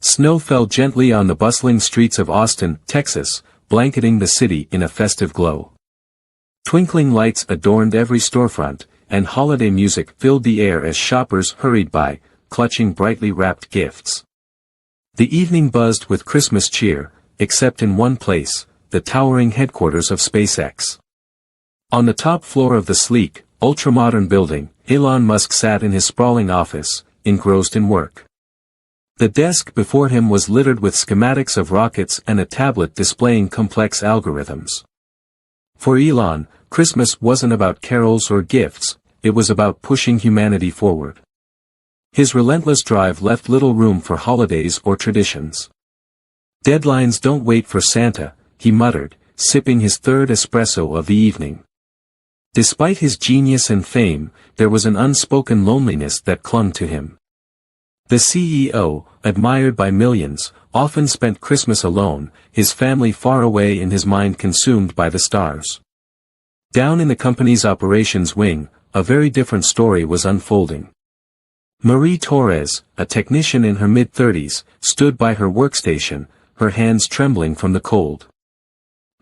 Snow fell gently on the bustling streets of Austin, Texas, blanketing the city in a festive glow. Twinkling lights adorned every storefront, and holiday music filled the air as shoppers hurried by, clutching brightly wrapped gifts. The evening buzzed with Christmas cheer, except in one place, the towering headquarters of SpaceX. On the top floor of the sleek, ultramodern building, Elon Musk sat in his sprawling office, engrossed in work. The desk before him was littered with schematics of rockets and a tablet displaying complex algorithms. For Elon, Christmas wasn't about carols or gifts, it was about pushing humanity forward. His relentless drive left little room for holidays or traditions. "Deadlines don't wait for Santa," he muttered, sipping his third espresso of the evening. Despite his genius and fame, there was an unspoken loneliness that clung to him. The CEO, admired by millions, often spent Christmas alone, his family far away and his mind consumed by the stars. Down in the company's operations wing, a very different story was unfolding. Marie Torres, a technician in her mid-30s, stood by her workstation, her hands trembling from the cold.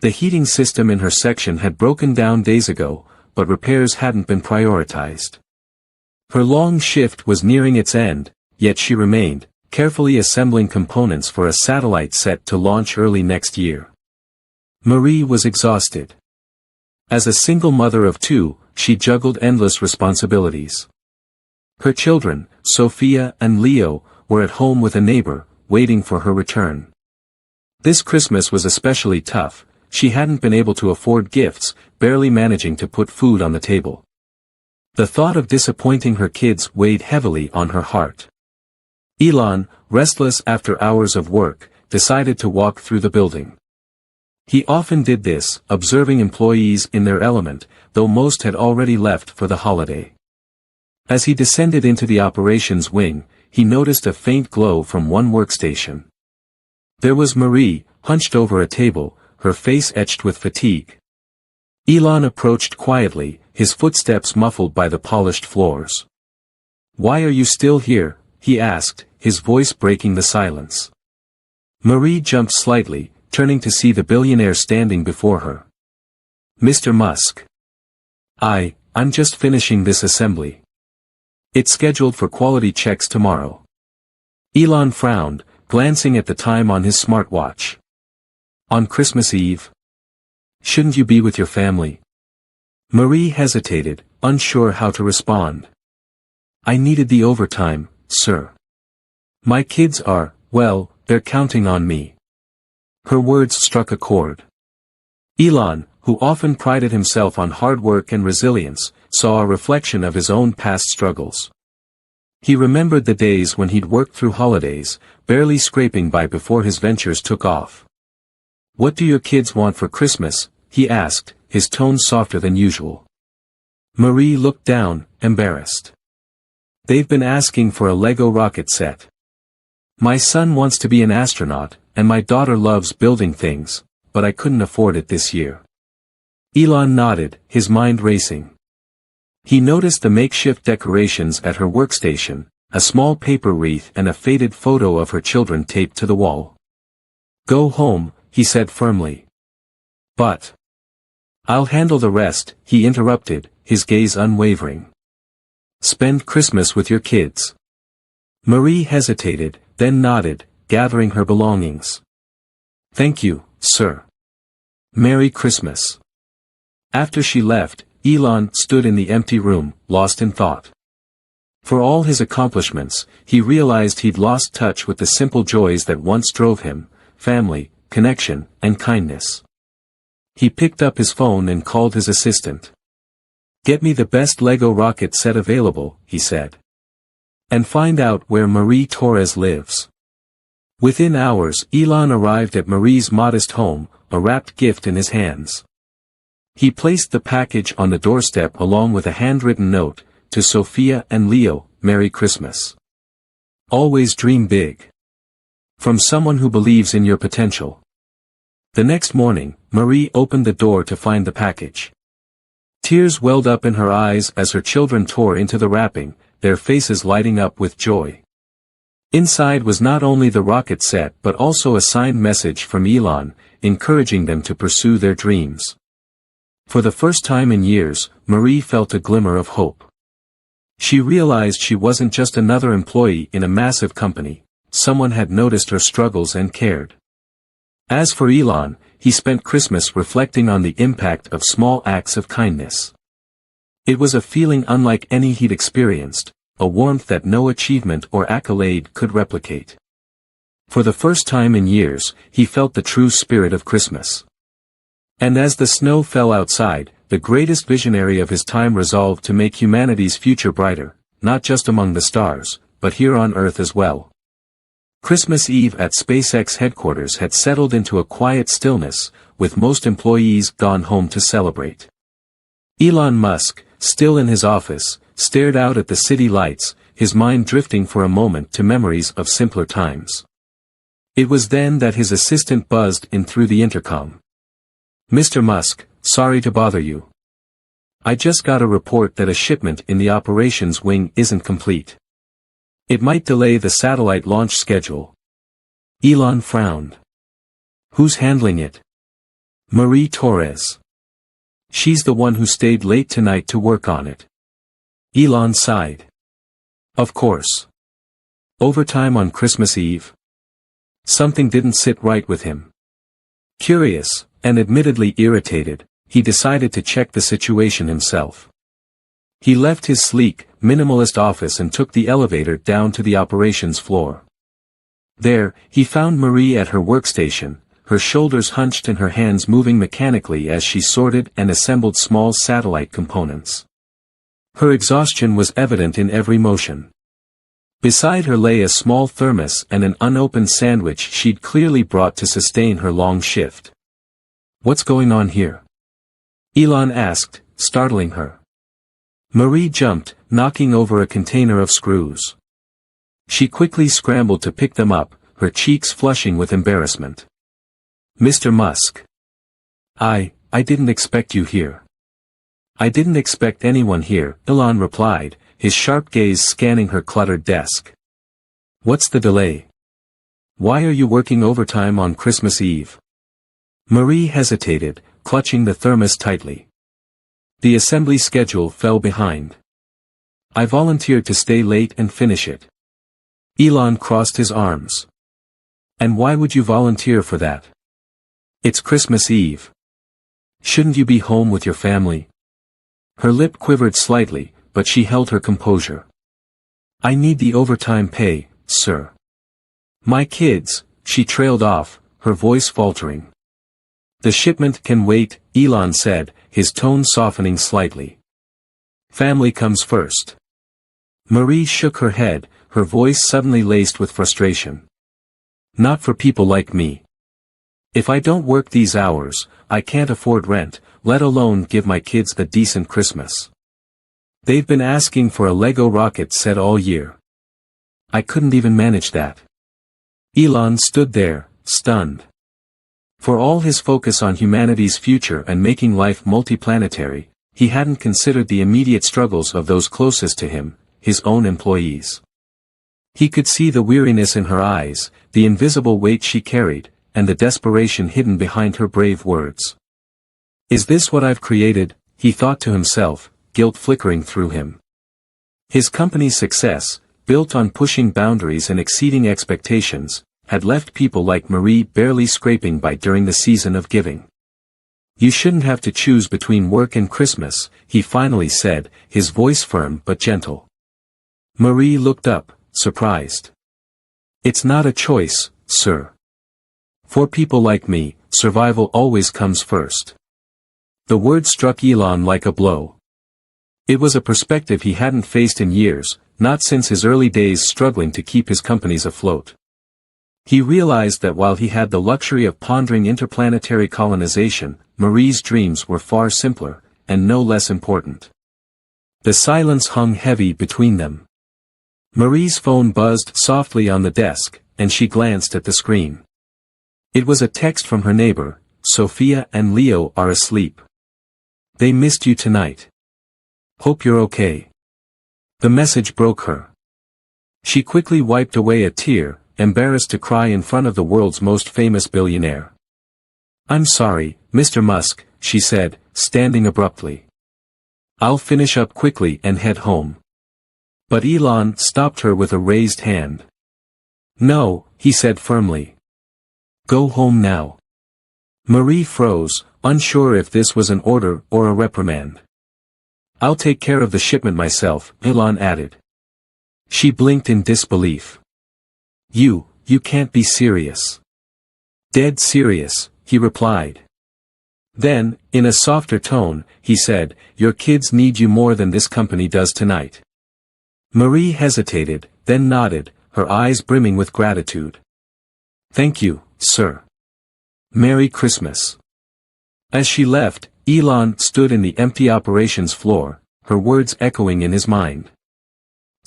The heating system in her section had broken down days ago, but repairs hadn't been prioritized. Her long shift was nearing its end, yet she remained, carefully assembling components for a satellite set to launch early next year. Marie was exhausted. As a single mother of two, she juggled endless responsibilities. Her children, Sophia and Leo, were at home with a neighbor, waiting for her return. This Christmas was especially tough. She hadn't been able to afford gifts, barely managing to put food on the table. The thought of disappointing her kids weighed heavily on her heart. Elon, restless after hours of work, decided to walk through the building. He often did this, observing employees in their element, though most had already left for the holiday. As he descended into the operations wing, he noticed a faint glow from one workstation. There was Marie, hunched over a table, her face etched with fatigue. Elon approached quietly, his footsteps muffled by the polished floors. "Why are you still here?" he asked, his voice breaking the silence. Marie jumped slightly, turning to see the billionaire standing before her. "Mr. Musk. I'm just finishing this assembly. It's scheduled for quality checks tomorrow." Elon frowned, glancing at the time on his smartwatch. "On Christmas Eve? Shouldn't you be with your family?" Marie hesitated, unsure how to respond. "I needed the overtime, sir. My kids are, well, they're counting on me." Her words struck a chord. Elon, who often prided himself on hard work and resilience, saw a reflection of his own past struggles. He remembered the days when he'd worked through holidays, barely scraping by before his ventures took off. "What do your kids want for Christmas?" he asked, his tone softer than usual. Marie looked down, embarrassed. "They've been asking for a Lego rocket set. My son wants to be an astronaut, and my daughter loves building things, but I couldn't afford it this year." Elon nodded, his mind racing. He noticed the makeshift decorations at her workstation, a small paper wreath and a faded photo of her children taped to the wall. "Go home," he said firmly. "But I'll handle the rest," he interrupted, his gaze unwavering. "Spend Christmas with your kids." Marie hesitated, then nodded, gathering her belongings. "Thank you, sir. Merry Christmas." After she left, Elon stood in the empty room, lost in thought. For all his accomplishments, he realized he'd lost touch with the simple joys that once drove him: family, connection, and kindness. He picked up his phone and called his assistant. "Get me the best Lego rocket set available," he said. "And find out where Marie Torres lives." Within hours, Elon arrived at Marie's modest home, a wrapped gift in his hands. He placed the package on the doorstep along with a handwritten note, "To Sophia and Leo, Merry Christmas. Always dream big. From someone who believes in your potential." The next morning, Marie opened the door to find the package. Tears welled up in her eyes as her children tore into the wrapping, their faces lighting up with joy. Inside was not only the rocket set but also a signed message from Elon, encouraging them to pursue their dreams. For the first time in years, Marie felt a glimmer of hope. She realized she wasn't just another employee in a massive company. Someone had noticed her struggles and cared. As for Elon, he spent Christmas reflecting on the impact of small acts of kindness. It was a feeling unlike any he'd experienced, a warmth that no achievement or accolade could replicate. For the first time in years, he felt the true spirit of Christmas. And as the snow fell outside, the greatest visionary of his time resolved to make humanity's future brighter, not just among the stars, but here on Earth as well. Christmas Eve at SpaceX headquarters had settled into a quiet stillness, with most employees gone home to celebrate. Elon Musk, still in his office, stared out at the city lights, his mind drifting for a moment to memories of simpler times. It was then that his assistant buzzed in through the intercom. "Mr. Musk, sorry to bother you. I just got a report that a shipment in the operations wing isn't complete. It might delay the satellite launch schedule." Elon frowned. "Who's handling it?" "Marie Torres. She's the one who stayed late tonight to work on it." Elon sighed. Of course. Overtime on Christmas Eve? Something didn't sit right with him. Curious, and admittedly irritated, he decided to check the situation himself. He left his sleek, minimalist office and took the elevator down to the operations floor. There, he found Marie at her workstation, her shoulders hunched and her hands moving mechanically as she sorted and assembled small satellite components. Her exhaustion was evident in every motion. Beside her lay a small thermos and an unopened sandwich she'd clearly brought to sustain her long shift. "What's going on here?" Elon asked, startling her. Marie jumped, knocking over a container of screws. She quickly scrambled to pick them up, her cheeks flushing with embarrassment. "Mr. Musk. I didn't expect you here." "I didn't expect anyone here," Elon replied, his sharp gaze scanning her cluttered desk. "What's the delay? Why are you working overtime on Christmas Eve?" Marie hesitated, clutching the thermos tightly. The assembly schedule fell behind. "I volunteered to stay late and finish it." Elon crossed his arms. "And why would you volunteer for that? It's Christmas Eve. Shouldn't you be home with your family?" Her lip quivered slightly, but she held her composure. "I need the overtime pay, sir. My kids," she trailed off, her voice faltering. "The shipment can wait," Elon said, his tone softening slightly. "Family comes first." Marie shook her head, her voice suddenly laced with frustration. "Not for people like me. If I don't work these hours, I can't afford rent, let alone give my kids a decent Christmas. They've been asking for a Lego rocket set all year. I couldn't even manage that." Elon stood there, stunned. For all his focus on humanity's future and making life multiplanetary, he hadn't considered the immediate struggles of those closest to him, his own employees. He could see the weariness in her eyes, the invisible weight she carried, and the desperation hidden behind her brave words. "Is this what I've created?" he thought to himself, guilt flickering through him. His company's success, built on pushing boundaries and exceeding expectations, had left people like Marie barely scraping by during the season of giving. "You shouldn't have to choose between work and Christmas," he finally said, his voice firm but gentle. Marie looked up, surprised. "It's not a choice, sir. For people like me, survival always comes first." The word struck Elon like a blow. It was a perspective he hadn't faced in years, not since his early days struggling to keep his companies afloat. He realized that while he had the luxury of pondering interplanetary colonization, Marie's dreams were far simpler, and no less important. The silence hung heavy between them. Marie's phone buzzed softly on the desk, and she glanced at the screen. It was a text from her neighbor. "Sophia and Leo are asleep. They missed you tonight. Hope you're okay." The message broke her. She quickly wiped away a tear, embarrassed to cry in front of the world's most famous billionaire. "I'm sorry, Mr. Musk," she said, standing abruptly. "I'll finish up quickly and head home." But Elon stopped her with a raised hand. "No," he said firmly. "Go home now." Marie froze, unsure if this was an order or a reprimand. "I'll take care of the shipment myself," Elon added. She blinked in disbelief. You can't be serious." "Dead serious," he replied. Then, in a softer tone, he said, "Your kids need you more than this company does tonight." Marie hesitated, then nodded, her eyes brimming with gratitude. "Thank you, sir. Merry Christmas." As she left, Elon stood in the empty operations floor, her words echoing in his mind.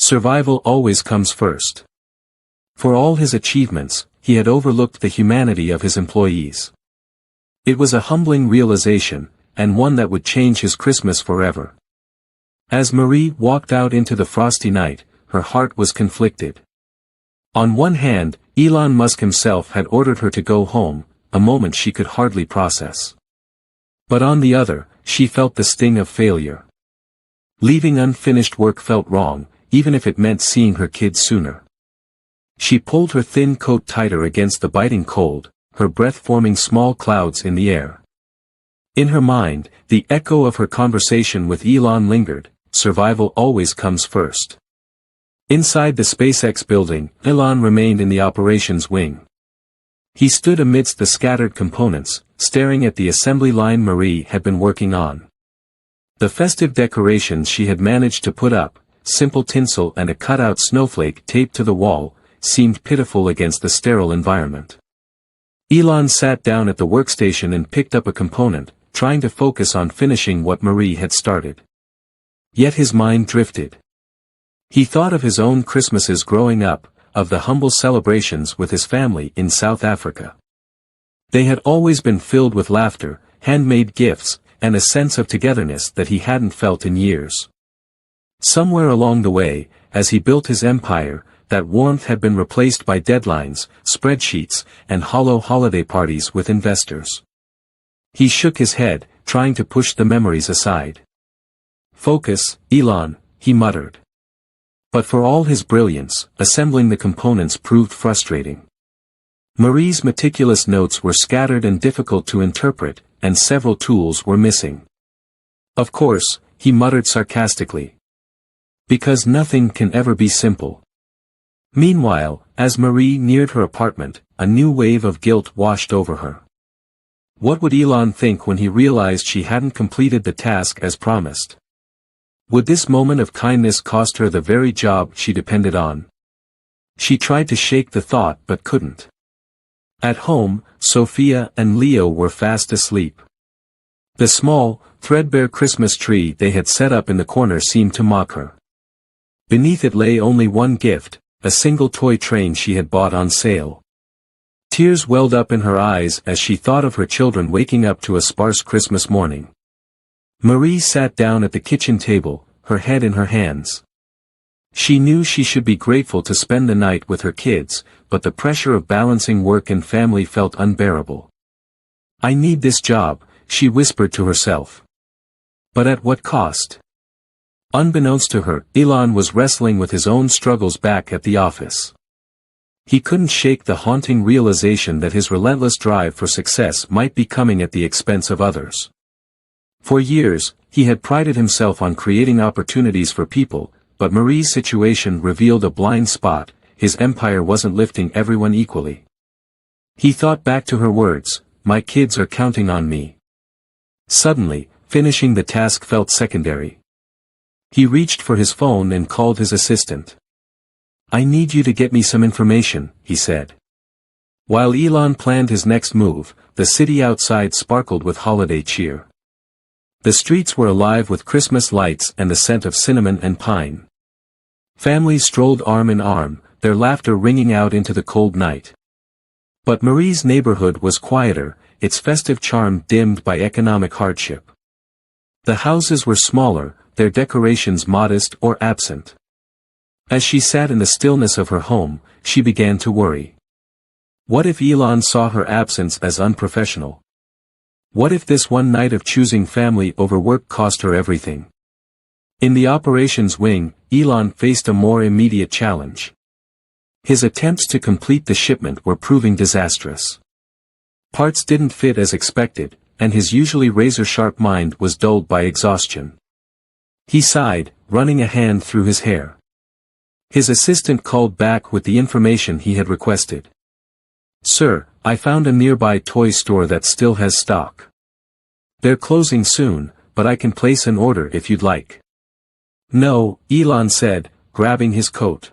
Survival always comes first. For all his achievements, he had overlooked the humanity of his employees. It was a humbling realization, and one that would change his Christmas forever. As Marie walked out into the frosty night, her heart was conflicted. On one hand, Elon Musk himself had ordered her to go home, a moment she could hardly process. But on the other, she felt the sting of failure. Leaving unfinished work felt wrong, even if it meant seeing her kids sooner. She pulled her thin coat tighter against the biting cold, her breath forming small clouds in the air. In her mind, the echo of her conversation with Elon lingered, survival always comes first. Inside the SpaceX building, Elon remained in the operations wing. He stood amidst the scattered components, staring at the assembly line Marie had been working on. The festive decorations she had managed to put up, simple tinsel and a cutout snowflake taped to the wall, seemed pitiful against the sterile environment. Elon sat down at the workstation and picked up a component, trying to focus on finishing what Marie had started. Yet his mind drifted. He thought of his own Christmases growing up, of the humble celebrations with his family in South Africa. They had always been filled with laughter, handmade gifts, and a sense of togetherness that he hadn't felt in years. Somewhere along the way, as he built his empire, that warmth had been replaced by deadlines, spreadsheets, and hollow holiday parties with investors. He shook his head, trying to push the memories aside. "Focus, Elon," he muttered. But for all his brilliance, assembling the components proved frustrating. Marie's meticulous notes were scattered and difficult to interpret, and several tools were missing. "Of course," he muttered sarcastically. "Because nothing can ever be simple." Meanwhile, as Marie neared her apartment, a new wave of guilt washed over her. What would Elon think when he realized she hadn't completed the task as promised? Would this moment of kindness cost her the very job she depended on? She tried to shake the thought but couldn't. At home, Sophia and Leo were fast asleep. The small, threadbare Christmas tree they had set up in the corner seemed to mock her. Beneath it lay only one gift, a single toy train she had bought on sale. Tears welled up in her eyes as she thought of her children waking up to a sparse Christmas morning. Marie sat down at the kitchen table, her head in her hands. She knew she should be grateful to spend the night with her kids, but the pressure of balancing work and family felt unbearable. "I need this job," she whispered to herself. But at what cost? Unbeknownst to her, Elon was wrestling with his own struggles back at the office. He couldn't shake the haunting realization that his relentless drive for success might be coming at the expense of others. For years, he had prided himself on creating opportunities for people, but Marie's situation revealed a blind spot. His empire wasn't lifting everyone equally. He thought back to her words, "My kids are counting on me." Suddenly, finishing the task felt secondary. He reached for his phone and called his assistant. "I need you to get me some information," he said. While Elon planned his next move, the city outside sparkled with holiday cheer. The streets were alive with Christmas lights and the scent of cinnamon and pine. Families strolled arm in arm, their laughter ringing out into the cold night. But Marie's neighborhood was quieter, its festive charm dimmed by economic hardship. The houses were smaller, their decorations modest or absent. As she sat in the stillness of her home, she began to worry. What if Elon saw her absence as unprofessional? What if this one night of choosing family over work cost her everything? In the operations wing, Elon faced a more immediate challenge. His attempts to complete the shipment were proving disastrous. Parts didn't fit as expected, and his usually razor-sharp mind was dulled by exhaustion. He sighed, running a hand through his hair. His assistant called back with the information he had requested. "Sir, I found a nearby toy store that still has stock. They're closing soon, but I can place an order if you'd like." "No," Elon said, grabbing his coat.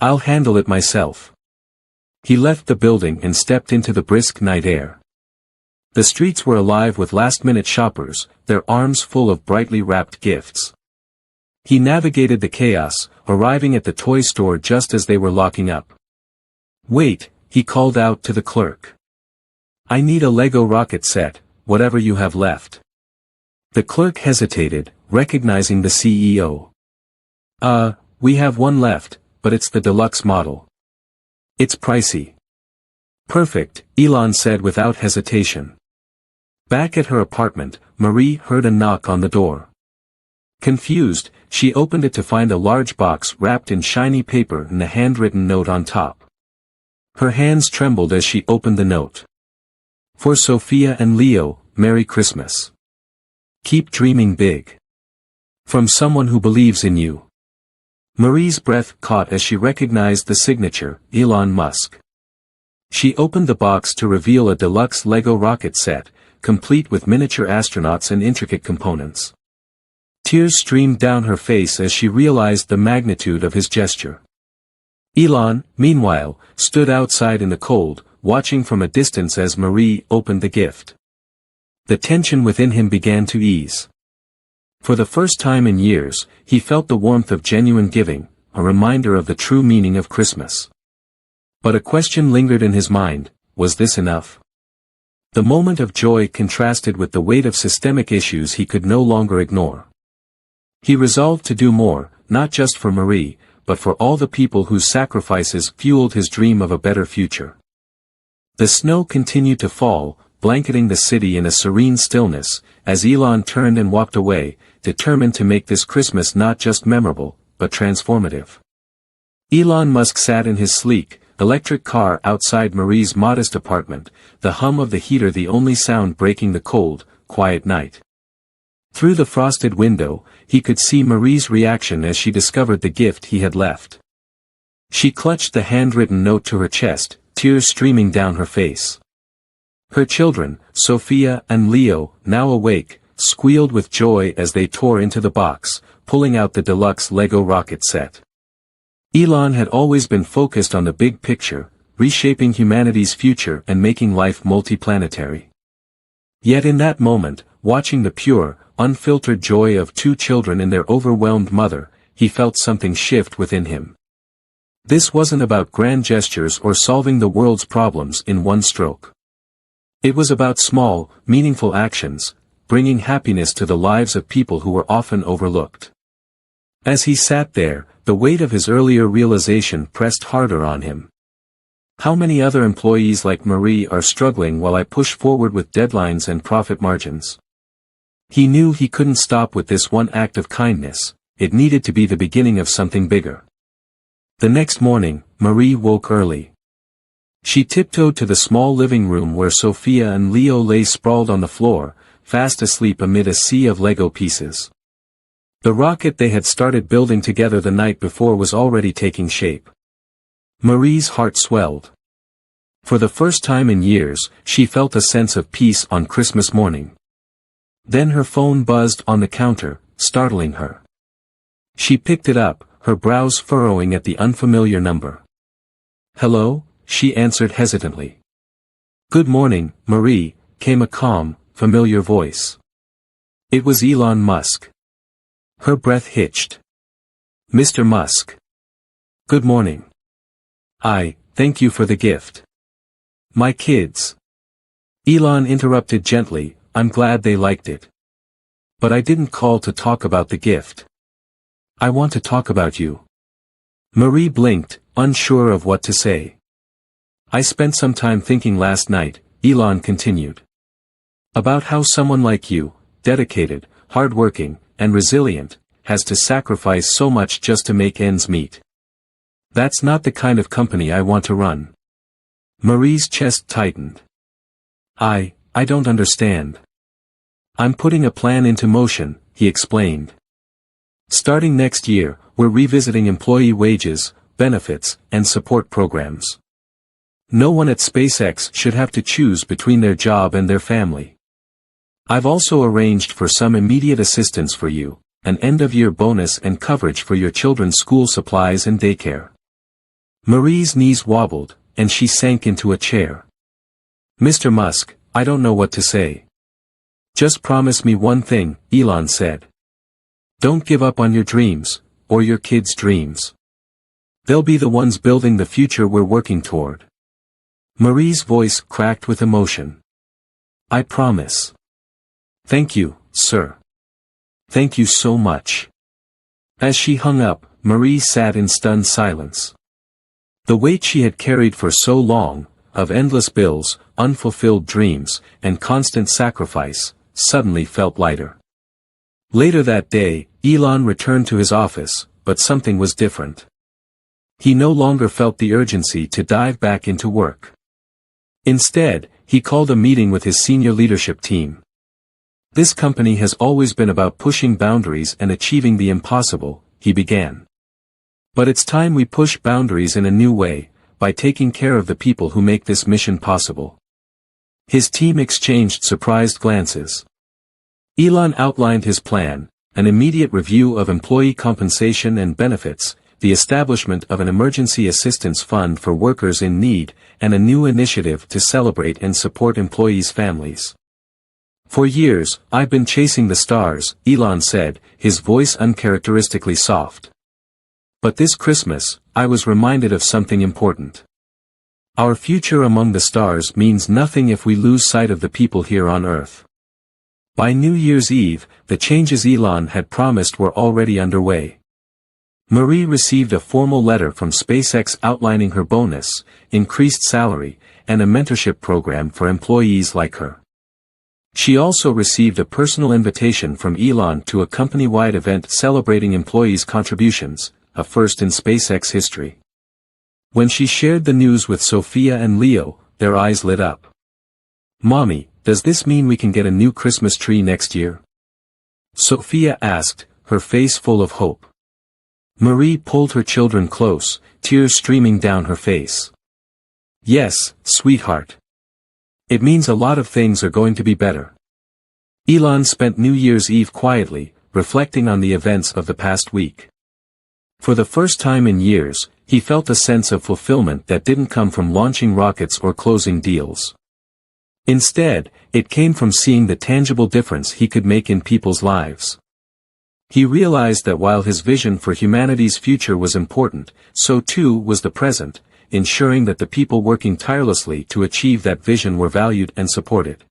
"I'll handle it myself." He left the building and stepped into the brisk night air. The streets were alive with last-minute shoppers, their arms full of brightly wrapped gifts. He navigated the chaos, arriving at the toy store just as they were locking up. "Wait," he called out to the clerk. "I need a Lego rocket set, whatever you have left." The clerk hesitated, recognizing the CEO. We have one left, but it's the deluxe model. It's pricey." "Perfect," Elon said without hesitation. Back at her apartment, Marie heard a knock on the door. Confused, she opened it to find a large box wrapped in shiny paper and a handwritten note on top. Her hands trembled as she opened the note. "For Sophia and Leo, Merry Christmas. Keep dreaming big. From someone who believes in you." Marie's breath caught as she recognized the signature, Elon Musk. She opened the box to reveal a deluxe Lego rocket set, complete with miniature astronauts and intricate components. Tears streamed down her face as she realized the magnitude of his gesture. Elon, meanwhile, stood outside in the cold, watching from a distance as Marie opened the gift. The tension within him began to ease. For the first time in years, he felt the warmth of genuine giving, a reminder of the true meaning of Christmas. But a question lingered in his mind: was this enough? The moment of joy contrasted with the weight of systemic issues he could no longer ignore. He resolved to do more, not just for Marie, but for all the people whose sacrifices fueled his dream of a better future. The snow continued to fall, blanketing the city in a serene stillness, as Elon turned and walked away, determined to make this Christmas not just memorable, but transformative. Elon Musk sat in his sleek, electric car outside Marie's modest apartment, the hum of the heater the only sound breaking the cold, quiet night. Through the frosted window, he could see Marie's reaction as she discovered the gift he had left. She clutched the handwritten note to her chest, tears streaming down her face. Her children, Sophia and Leo, now awake, squealed with joy as they tore into the box, pulling out the deluxe Lego rocket set. Elon had always been focused on the big picture, reshaping humanity's future and making life multiplanetary. Yet in that moment, watching the pure, unfiltered joy of two children in their overwhelmed mother, he felt something shift within him. This wasn't about grand gestures or solving the world's problems in one stroke. It was about small, meaningful actions, bringing happiness to the lives of people who were often overlooked. As he sat there, the weight of his earlier realization pressed harder on him. How many other employees like Marie are struggling while I push forward with deadlines and profit margins? He knew he couldn't stop with this one act of kindness, it needed to be the beginning of something bigger. The next morning, Marie woke early. She tiptoed to the small living room where Sophia and Leo lay sprawled on the floor, fast asleep amid a sea of Lego pieces. The rocket they had started building together the night before was already taking shape. Marie's heart swelled. For the first time in years, she felt a sense of peace on Christmas morning. Then her phone buzzed on the counter, startling her. She picked it up, her brows furrowing at the unfamiliar number. "Hello?" she answered hesitantly. "Good morning, Marie," came a calm, familiar voice. It was Elon Musk. Her breath hitched. "Mr. Musk. Good morning. Thank you for the gift. My kids." Elon interrupted gently, "I'm glad they liked it. But I didn't call to talk about the gift. I want to talk about you." Marie blinked, unsure of what to say. I spent some time thinking last night, Elon continued. About how someone like you, dedicated, hardworking, and resilient, has to sacrifice so much just to make ends meet. That's not the kind of company I want to run. Marie's chest tightened. I don't understand. I'm putting a plan into motion, he explained. Starting next year, we're revisiting employee wages, benefits, and support programs. No one at SpaceX should have to choose between their job and their family. I've also arranged for some immediate assistance for you, an end-of-year bonus and coverage for your children's school supplies and daycare. Marie's knees wobbled, and she sank into a chair. Mr. Musk, I don't know what to say. Just promise me one thing, Elon said. Don't give up on your dreams, or your kids' dreams. They'll be the ones building the future we're working toward. Marie's voice cracked with emotion. I promise. Thank you, sir. Thank you so much. As she hung up, Marie sat in stunned silence. The weight she had carried for so long, of endless bills, unfulfilled dreams, and constant sacrifice, suddenly felt lighter. Later that day, Elon returned to his office, but something was different. He no longer felt the urgency to dive back into work. Instead, he called a meeting with his senior leadership team. This company has always been about pushing boundaries and achieving the impossible, he began. But it's time we push boundaries in a new way, by taking care of the people who make this mission possible. His team exchanged surprised glances. Elon outlined his plan, an immediate review of employee compensation and benefits, the establishment of an emergency assistance fund for workers in need, and a new initiative to celebrate and support employees' families. For years, I've been chasing the stars, Elon said, his voice uncharacteristically soft. But this Christmas, I was reminded of something important. Our future among the stars means nothing if we lose sight of the people here on Earth. By New Year's Eve, the changes Elon had promised were already underway. Marie received a formal letter from SpaceX outlining her bonus, increased salary, and a mentorship program for employees like her. She also received a personal invitation from Elon to a company-wide event celebrating employees' contributions, a first in SpaceX history. When she shared the news with Sophia and Leo, their eyes lit up. Mommy, does this mean we can get a new Christmas tree next year? Sophia asked, her face full of hope. Marie pulled her children close, tears streaming down her face. Yes, sweetheart. It means a lot of things are going to be better. Elon spent New Year's Eve quietly, reflecting on the events of the past week. For the first time in years, he felt a sense of fulfillment that didn't come from launching rockets or closing deals. Instead, it came from seeing the tangible difference he could make in people's lives. He realized that while his vision for humanity's future was important, so too was the present, ensuring that the people working tirelessly to achieve that vision were valued and supported.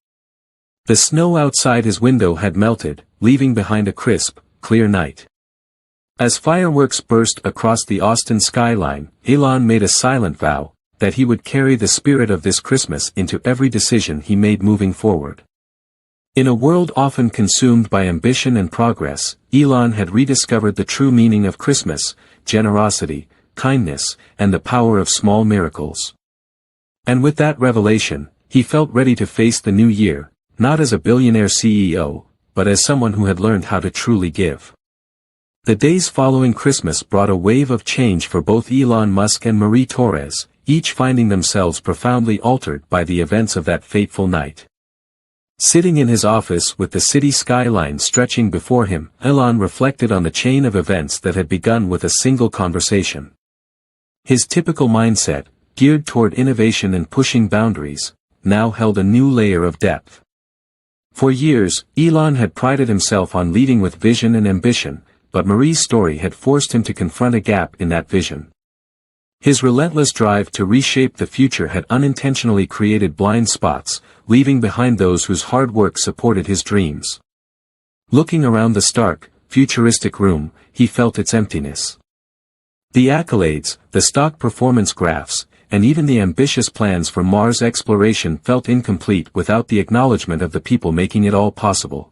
The snow outside his window had melted, leaving behind a crisp, clear night. As fireworks burst across the Austin skyline, Elon made a silent vow that he would carry the spirit of this Christmas into every decision he made moving forward. In a world often consumed by ambition and progress, Elon had rediscovered the true meaning of Christmas, generosity, kindness, and the power of small miracles. And with that revelation, he felt ready to face the new year, not as a billionaire CEO, but as someone who had learned how to truly give. The days following Christmas brought a wave of change for both Elon Musk and Marie Torres, each finding themselves profoundly altered by the events of that fateful night. Sitting in his office with the city skyline stretching before him, Elon reflected on the chain of events that had begun with a single conversation. His typical mindset, geared toward innovation and pushing boundaries, now held a new layer of depth. For years, Elon had prided himself on leading with vision and ambition, but Marie's story had forced him to confront a gap in that vision. His relentless drive to reshape the future had unintentionally created blind spots, leaving behind those whose hard work supported his dreams. Looking around the stark, futuristic room, he felt its emptiness. The accolades, the stock performance graphs, and even the ambitious plans for Mars exploration felt incomplete without the acknowledgement of the people making it all possible.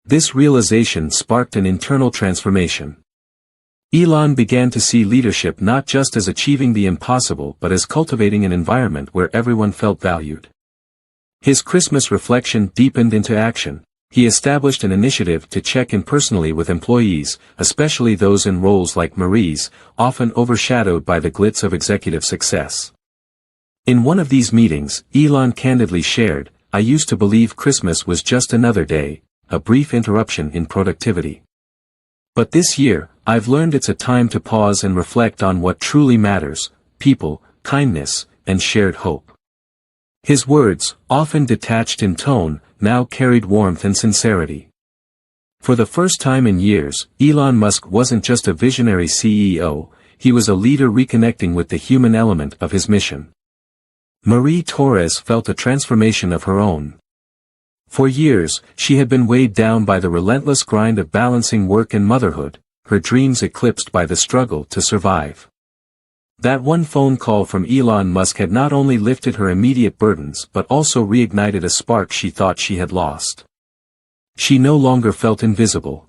This realization sparked an internal transformation. Elon began to see leadership not just as achieving the impossible but as cultivating an environment where everyone felt valued. His Christmas reflection deepened into action. He established an initiative to check in personally with employees, especially those in roles like Marie's, often overshadowed by the glitz of executive success. In one of these meetings, Elon candidly shared, "I used to believe Christmas was just another day, a brief interruption in productivity. But this year, I've learned it's a time to pause and reflect on what truly matters: people, kindness, and shared hope." His words, often detached in tone, now carried warmth and sincerity. For the first time in years, Elon Musk wasn't just a visionary CEO, he was a leader reconnecting with the human element of his mission. Marie Torres felt a transformation of her own. For years, she had been weighed down by the relentless grind of balancing work and motherhood, her dreams eclipsed by the struggle to survive. That one phone call from Elon Musk had not only lifted her immediate burdens but also reignited a spark she thought she had lost. She no longer felt invisible.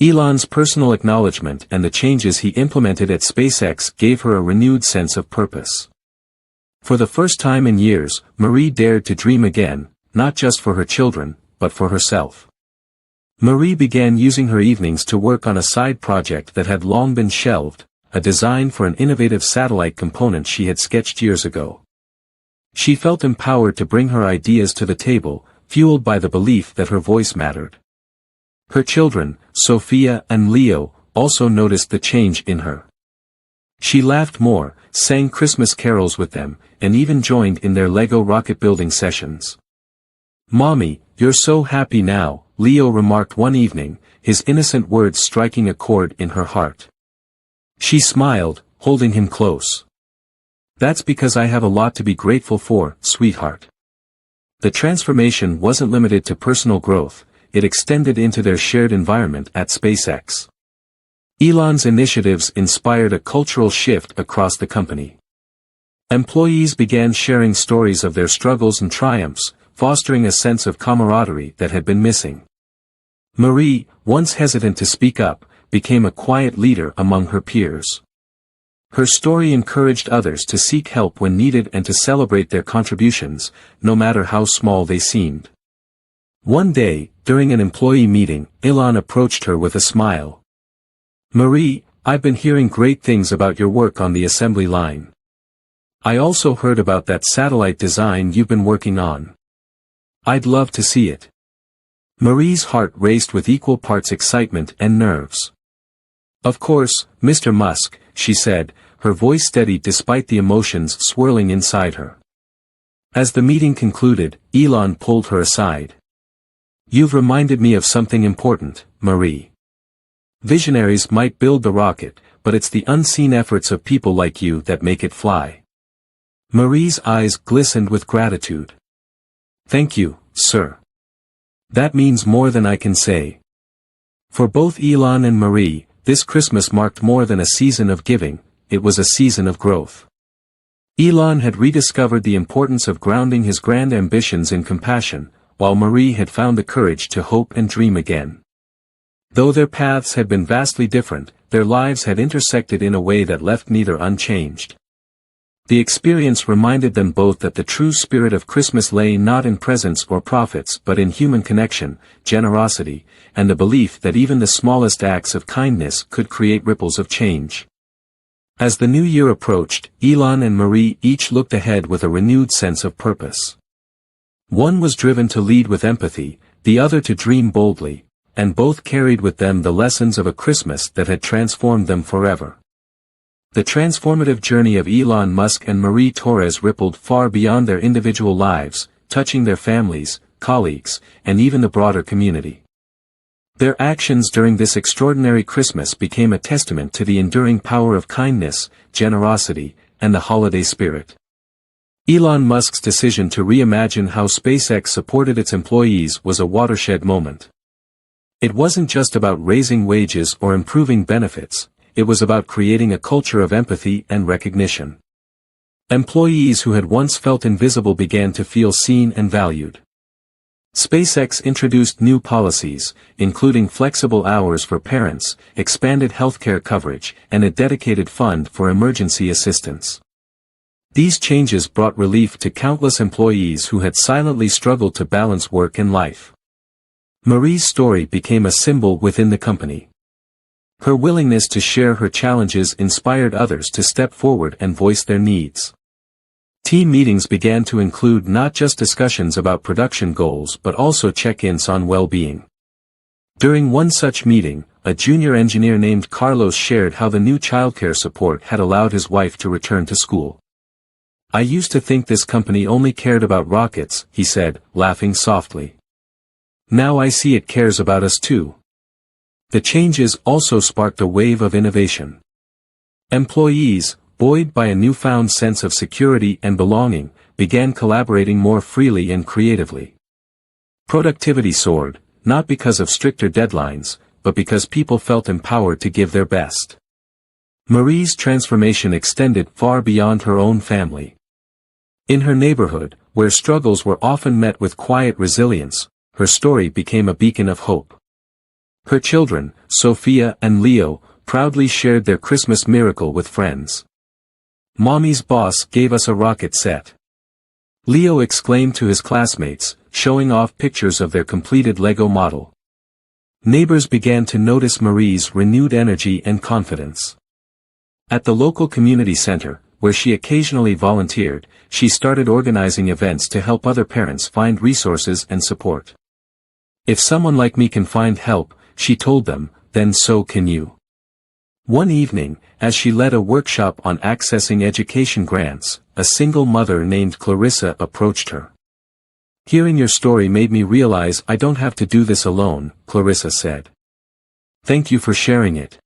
Elon's personal acknowledgement and the changes he implemented at SpaceX gave her a renewed sense of purpose. For the first time in years, Marie dared to dream again, not just for her children, but for herself. Marie began using her evenings to work on a side project that had long been shelved, a design for an innovative satellite component she had sketched years ago. She felt empowered to bring her ideas to the table, fueled by the belief that her voice mattered. Her children, Sophia and Leo, also noticed the change in her. She laughed more, sang Christmas carols with them, and even joined in their Lego rocket building sessions. "Mommy, you're so happy now," Leo remarked one evening, his innocent words striking a chord in her heart. She smiled, holding him close. "That's because I have a lot to be grateful for, sweetheart." The transformation wasn't limited to personal growth, it extended into their shared environment at SpaceX. Elon's initiatives inspired a cultural shift across the company. Employees began sharing stories of their struggles and triumphs, fostering a sense of camaraderie that had been missing. Marie, once hesitant to speak up, became a quiet leader among her peers. Her story encouraged others to seek help when needed and to celebrate their contributions, no matter how small they seemed. One day, during an employee meeting, Elon approached her with a smile. "Marie, I've been hearing great things about your work on the assembly line. I also heard about that satellite design you've been working on. I'd love to see it." Marie's heart raced with equal parts excitement and nerves. "Of course, Mr. Musk," she said, her voice steady despite the emotions swirling inside her. As the meeting concluded, Elon pulled her aside. "You've reminded me of something important, Marie. Visionaries might build the rocket, but it's the unseen efforts of people like you that make it fly." Marie's eyes glistened with gratitude. "Thank you, sir. That means more than I can say." For both Elon and Marie, this Christmas marked more than a season of giving, it was a season of growth. Elon had rediscovered the importance of grounding his grand ambitions in compassion, while Marie had found the courage to hope and dream again. Though their paths had been vastly different, their lives had intersected in a way that left neither unchanged. The experience reminded them both that the true spirit of Christmas lay not in presents or profits but in human connection, generosity, and the belief that even the smallest acts of kindness could create ripples of change. As the new year approached, Elon and Marie each looked ahead with a renewed sense of purpose. One was driven to lead with empathy, the other to dream boldly, and both carried with them the lessons of a Christmas that had transformed them forever. The transformative journey of Elon Musk and Marie Torres rippled far beyond their individual lives, touching their families, colleagues, and even the broader community. Their actions during this extraordinary Christmas became a testament to the enduring power of kindness, generosity, and the holiday spirit. Elon Musk's decision to reimagine how SpaceX supported its employees was a watershed moment. It wasn't just about raising wages or improving benefits, it was about creating a culture of empathy and recognition. Employees who had once felt invisible began to feel seen and valued. SpaceX introduced new policies, including flexible hours for parents, expanded healthcare coverage, and a dedicated fund for emergency assistance. These changes brought relief to countless employees who had silently struggled to balance work and life. Marie's story became a symbol within the company. Her willingness to share her challenges inspired others to step forward and voice their needs. Team meetings began to include not just discussions about production goals but also check-ins on well-being. During one such meeting, a junior engineer named Carlos shared how the new childcare support had allowed his wife to return to school. "I used to think this company only cared about rockets," he said, laughing softly. "Now I see it cares about us too." The changes also sparked a wave of innovation. Employees, buoyed by a newfound sense of security and belonging, began collaborating more freely and creatively. Productivity soared, not because of stricter deadlines, but because people felt empowered to give their best. Marie's transformation extended far beyond her own family. In her neighborhood, where struggles were often met with quiet resilience, her story became a beacon of hope. Her children, Sophia and Leo, proudly shared their Christmas miracle with friends. "Mommy's boss gave us a rocket set," Leo exclaimed to his classmates, showing off pictures of their completed Lego model. Neighbors began to notice Marie's renewed energy and confidence. At the local community center, where she occasionally volunteered, she started organizing events to help other parents find resources and support. "If someone like me can find help," she told them, "then so can you." One evening, as she led a workshop on accessing education grants, a single mother named Clarissa approached her. "Hearing your story made me realize I don't have to do this alone," Clarissa said. "Thank you for sharing it."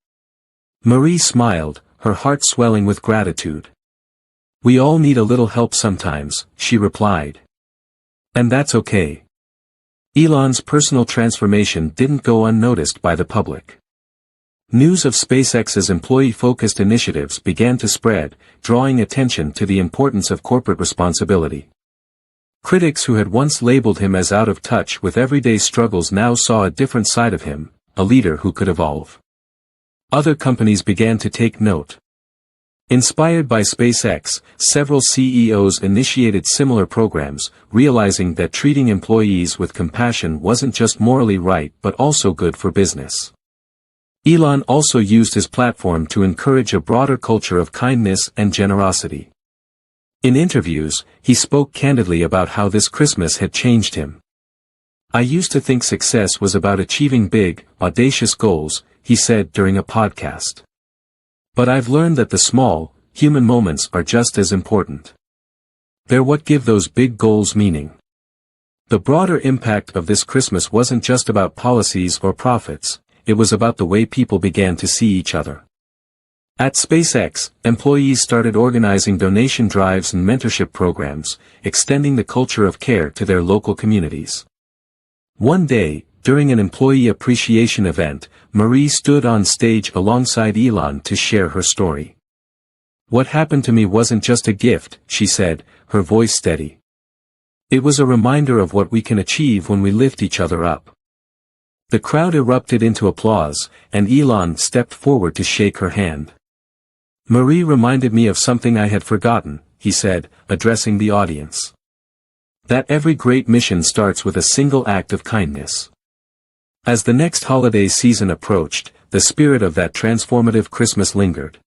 Marie smiled, her heart swelling with gratitude. "We all need a little help sometimes," she replied. "And that's okay." Elon's personal transformation didn't go unnoticed by the public. News of SpaceX's employee-focused initiatives began to spread, drawing attention to the importance of corporate responsibility. Critics who had once labeled him as out of touch with everyday struggles now saw a different side of him, a leader who could evolve. Other companies began to take note. Inspired by SpaceX, several CEOs initiated similar programs, realizing that treating employees with compassion wasn't just morally right but also good for business. Elon also used his platform to encourage a broader culture of kindness and generosity. In interviews, he spoke candidly about how this Christmas had changed him. "I used to think success was about achieving big, audacious goals," he said during a podcast. "But I've learned that the small, human moments are just as important. They're what give those big goals meaning." The broader impact of this Christmas wasn't just about policies or profits, it was about the way people began to see each other. At SpaceX, employees started organizing donation drives and mentorship programs, extending the culture of care to their local communities. One day, during an employee appreciation event, Marie stood on stage alongside Elon to share her story. "What happened to me wasn't just a gift," she said, her voice steady. "It was a reminder of what we can achieve when we lift each other up." The crowd erupted into applause, and Elon stepped forward to shake her hand. "Marie reminded me of something I had forgotten," he said, addressing the audience. "That every great mission starts with a single act of kindness." As the next holiday season approached, the spirit of that transformative Christmas lingered.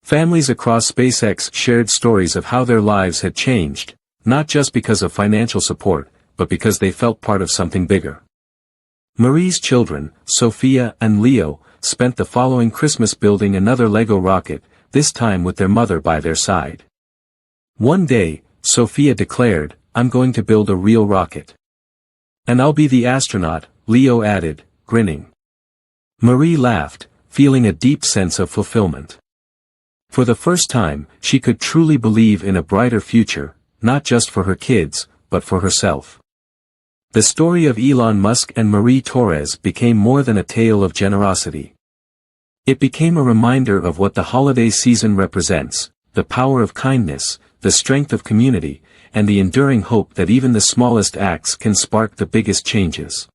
Families across SpaceX shared stories of how their lives had changed, not just because of financial support, but because they felt part of something bigger. Marie's children, Sophia and Leo, spent the following Christmas building another Lego rocket, this time with their mother by their side. One day, Sophia declared, "I'm going to build a real rocket. And I'll be the astronaut," Leo added, grinning. Marie laughed, feeling a deep sense of fulfillment. For the first time, she could truly believe in a brighter future, not just for her kids, but for herself. The story of Elon Musk and Marie Torres became more than a tale of generosity. It became a reminder of what the holiday season represents, the power of kindness, the strength of community, and the enduring hope that even the smallest acts can spark the biggest changes.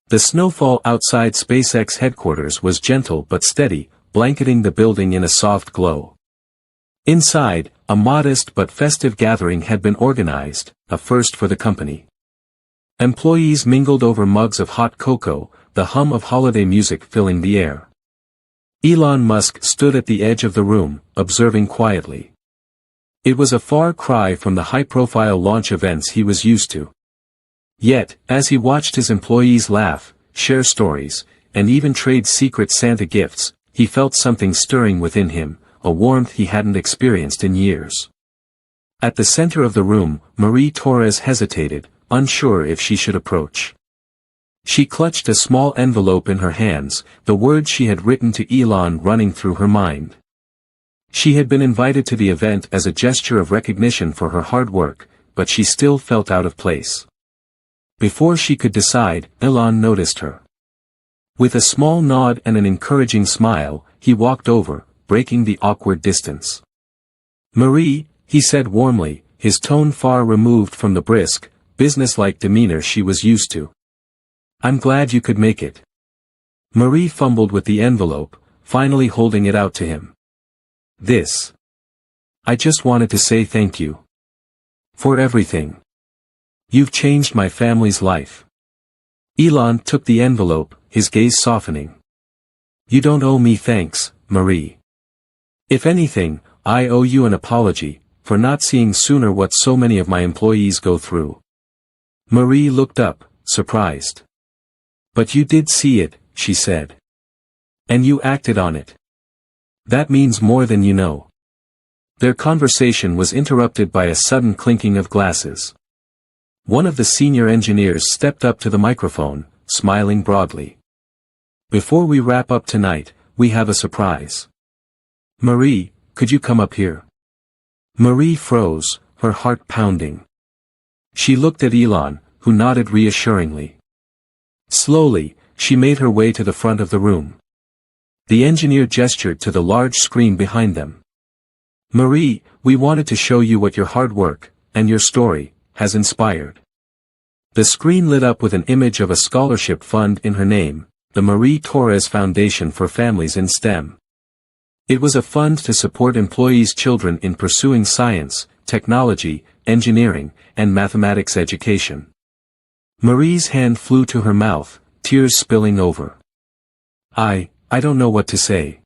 The snowfall outside SpaceX headquarters was gentle but steady, blanketing the building in a soft glow. Inside, a modest but festive gathering had been organized, a first for the company. Employees mingled over mugs of hot cocoa, the hum of holiday music filling the air. Elon Musk stood at the edge of the room, observing quietly. It was a far cry from the high-profile launch events he was used to. Yet, as he watched his employees laugh, share stories, and even trade secret Santa gifts, he felt something stirring within him, a warmth he hadn't experienced in years. At the center of the room, Marie Torres hesitated, unsure if she should approach. She clutched a small envelope in her hands, the words she had written to Elon running through her mind. She had been invited to the event as a gesture of recognition for her hard work, but she still felt out of place. Before she could decide, Elon noticed her. With a small nod and an encouraging smile, he walked over, breaking the awkward distance. "Marie," he said warmly, his tone far removed from the brisk, businesslike demeanor she was used to. "I'm glad you could make it." Marie fumbled with the envelope, finally holding it out to him. "This. I just wanted to say thank you. For everything. You've changed my family's life." Elon took the envelope, his gaze softening. "You don't owe me thanks, Marie. If anything, I owe you an apology, for not seeing sooner what so many of my employees go through." Marie looked up, surprised. "But you did see it," she said. "And you acted on it. That means more than you know." Their conversation was interrupted by a sudden clinking of glasses. One of the senior engineers stepped up to the microphone, smiling broadly. "Before we wrap up tonight, we have a surprise. Marie, could you come up here?" Marie froze, her heart pounding. She looked at Elon, who nodded reassuringly. Slowly, she made her way to the front of the room. The engineer gestured to the large screen behind them. "Marie, we wanted to show you what your hard work, and your story, has inspired." The screen lit up with an image of a scholarship fund in her name, the Marie Torres Foundation for Families in STEM. It was a fund to support employees' children in pursuing science, technology, engineering, and mathematics education. Marie's hand flew to her mouth, tears spilling over. I don't know what to say."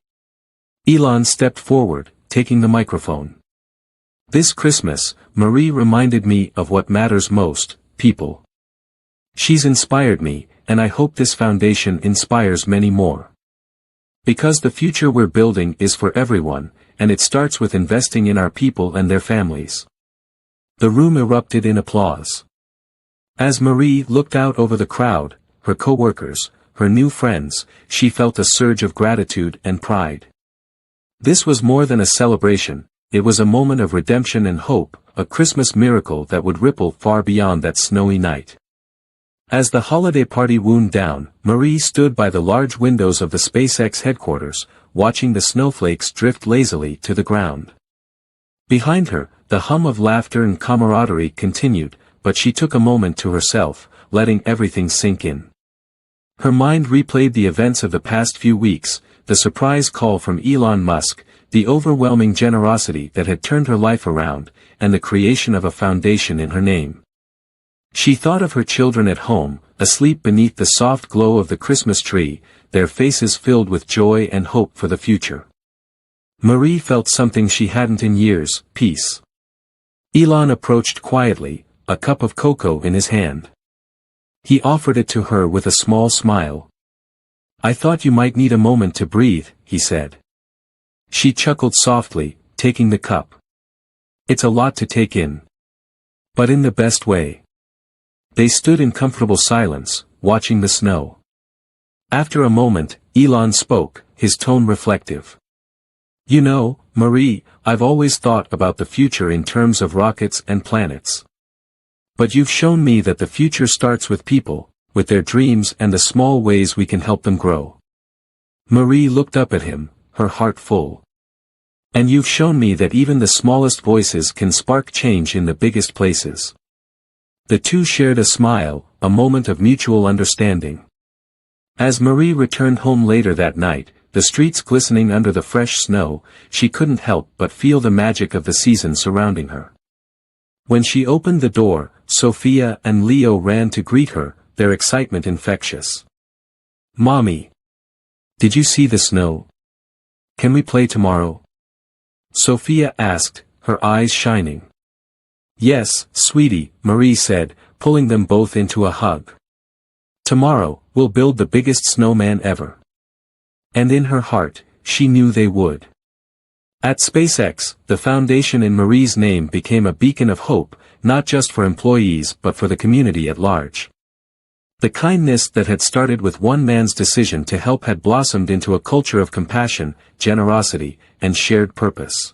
Elon stepped forward, taking the microphone. "This Christmas, Marie reminded me of what matters most, people. She's inspired me, and I hope this foundation inspires many more. Because the future we're building is for everyone, and it starts with investing in our people and their families." The room erupted in applause. As Marie looked out over the crowd, her co-workers, her new friends, she felt a surge of gratitude and pride. This was more than a celebration, it was a moment of redemption and hope, a Christmas miracle that would ripple far beyond that snowy night. As the holiday party wound down, Marie stood by the large windows of the SpaceX headquarters, watching the snowflakes drift lazily to the ground. Behind her, the hum of laughter and camaraderie continued, but she took a moment to herself, letting everything sink in. Her mind replayed the events of the past few weeks, the surprise call from Elon Musk, the overwhelming generosity that had turned her life around, and the creation of a foundation in her name. She thought of her children at home, asleep beneath the soft glow of the Christmas tree, their faces filled with joy and hope for the future. Marie felt something she hadn't in years, peace. Elon approached quietly, a cup of cocoa in his hand. He offered it to her with a small smile. "I thought you might need a moment to breathe," he said. She chuckled softly, taking the cup. "It's a lot to take in. But in the best way." They stood in comfortable silence, watching the snow. After a moment, Elon spoke, his tone reflective. "You know, Marie, I've always thought about the future in terms of rockets and planets. But you've shown me that the future starts with people, with their dreams and the small ways we can help them grow. Marie looked up at him, her heart full. And you've shown me that even the smallest voices can spark change in the biggest places. The two shared a smile, a moment of mutual understanding. As Marie returned home later that night, the streets glistening under the fresh snow, she couldn't help but feel the magic of the season surrounding her. When she opened the door, Sophia and Leo ran to greet her, their excitement infectious. "Mommy! Did you see the snow? Can we play tomorrow?" Sophia asked, her eyes shining. "Yes, sweetie," Marie said, pulling them both into a hug. "Tomorrow, we'll build the biggest snowman ever." And in her heart, she knew they would. At SpaceX, the foundation in Marie's name became a beacon of hope, not just for employees but for the community at large. The kindness that had started with one man's decision to help had blossomed into a culture of compassion, generosity, and shared purpose.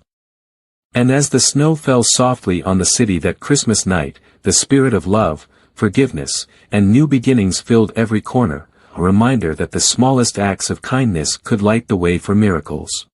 And as the snow fell softly on the city that Christmas night, the spirit of love, forgiveness, and new beginnings filled every corner, a reminder that the smallest acts of kindness could light the way for miracles.